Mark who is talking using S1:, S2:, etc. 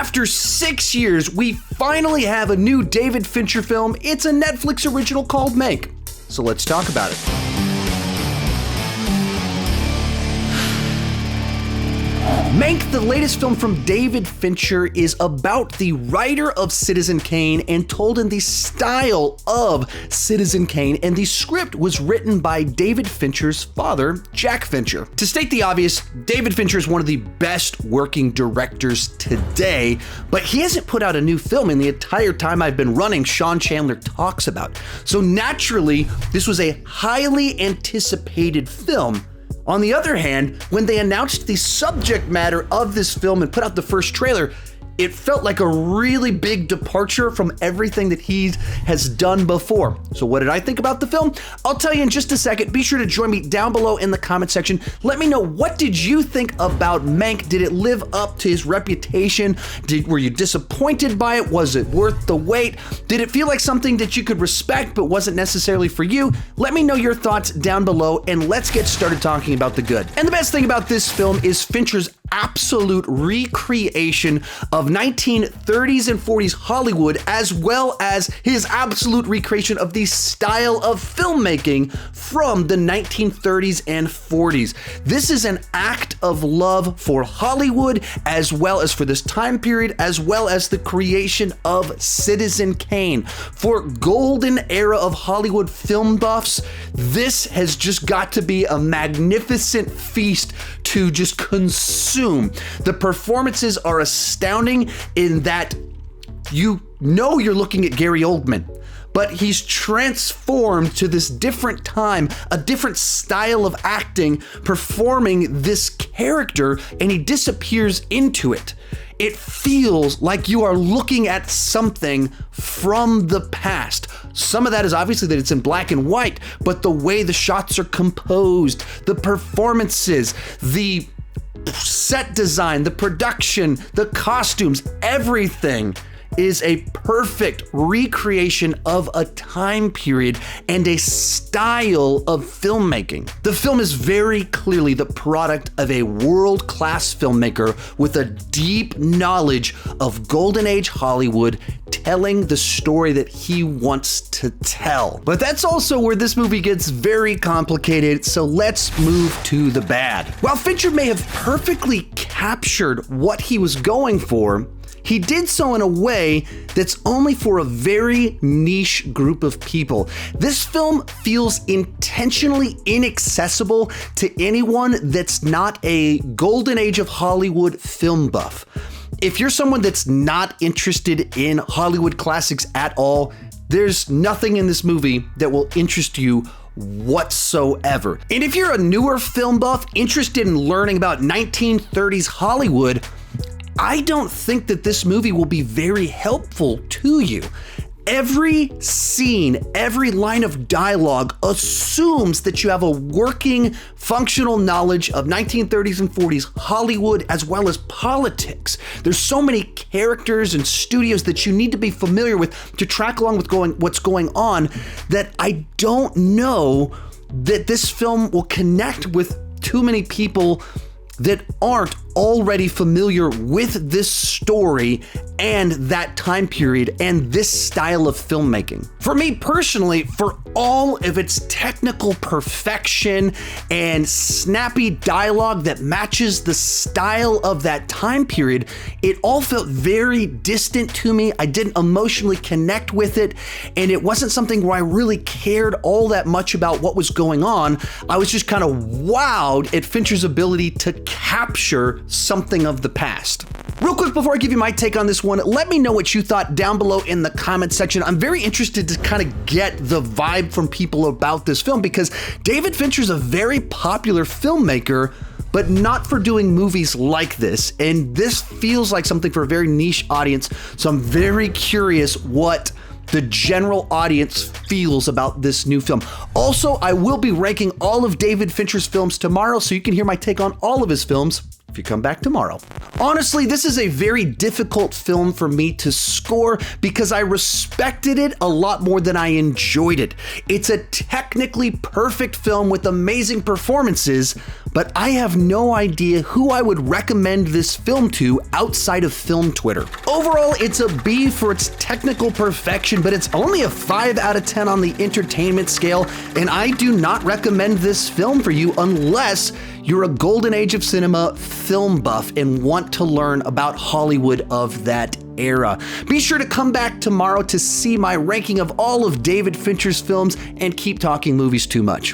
S1: After 6 years, we finally have a new David Fincher film. It's a Netflix original called Mank. So let's talk about it. Mank, the latest film from David Fincher, is about the writer of Citizen Kane and told in the style of Citizen Kane, and the script was written by David Fincher's father, Jack Fincher. To state the obvious, David Fincher is one of the best working directors today, but he hasn't put out a new film in the entire time I've been running Sean Chandler Talks About. So naturally, this was a highly anticipated film. On the other hand, when they announced the subject matter of this film and put out the first trailer, it felt like a really big departure from everything that he has done before. So what did I think about the film? I'll tell you in just a second. Be sure to join me down below in the comment section. Let me know, what did you think about Mank? Did it live up to his reputation? Were you disappointed by it? Was it worth the wait? Did it feel like something that you could respect but wasn't necessarily for you? Let me know your thoughts down below, and let's get started talking about the good. And the best thing about this film is Fincher's absolute recreation of 1930s and 40s Hollywood, as well as his absolute recreation of the style of filmmaking from the 1930s and 40s. This is an act of love for Hollywood, as well as for this time period, as well as the creation of Citizen Kane. For golden era of Hollywood film buffs, this has just got to be a magnificent feast to just consume. The performances are astounding in that you know you're looking at Gary Oldman, but he's transformed to this different time, a different style of acting, performing this character, and he disappears into it. It feels like you are looking at something from the past. Some of that is obviously that it's in black and white, but the way the shots are composed, the performances, the set design, the production, the costumes, everything is a perfect recreation of a time period and a style of filmmaking. The film is very clearly the product of a world-class filmmaker with a deep knowledge of Golden Age Hollywood, telling the story that he wants to tell. But that's also where this movie gets very complicated, so let's move to the bad. While Fincher may have perfectly captured what he was going for, he did so in a way that's only for a very niche group of people. This film feels intentionally inaccessible to anyone that's not a Golden Age of Hollywood film buff. If you're someone that's not interested in Hollywood classics at all, there's nothing in this movie that will interest you whatsoever. And if you're a newer film buff interested in learning about 1930s Hollywood, I don't think that this movie will be very helpful to you. Every scene, every line of dialogue assumes that you have a working, functional knowledge of 1930s and 40s Hollywood, as well as politics. There's so many characters and studios that you need to be familiar with to track along with what's going on, that I don't know that this film will connect with too many people that aren't already familiar with this story and that time period and this style of filmmaking. For me personally, for all of its technical perfection and snappy dialogue that matches the style of that time period, it all felt very distant to me. I didn't emotionally connect with it, and it wasn't something where I really cared all that much about what was going on. I was just kind of wowed at Fincher's ability to capture something of the past. Real quick before I give you my take on this one, let me know what you thought down below in the comment section. I'm very interested to kind of get the vibe from people about this film, because David Fincher's a very popular filmmaker, but not for doing movies like this. And this feels like something for a very niche audience. So I'm very curious what the general audience feels about this new film. Also, I will be ranking all of David Fincher's films tomorrow, so you can hear my take on all of his films if you come back tomorrow. Honestly, this is a very difficult film for me to score because I respected it a lot more than I enjoyed it. It's a technically perfect film with amazing performances, but I have no idea who I would recommend this film to outside of film Twitter. Overall, it's a B for its technical perfection, but it's only a 5 out of 10 on the entertainment scale, and I do not recommend this film for you unless you're a golden age of cinema film buff and want to learn about Hollywood of that era. Be sure to come back tomorrow to see my ranking of all of David Fincher's films and keep talking movies too much.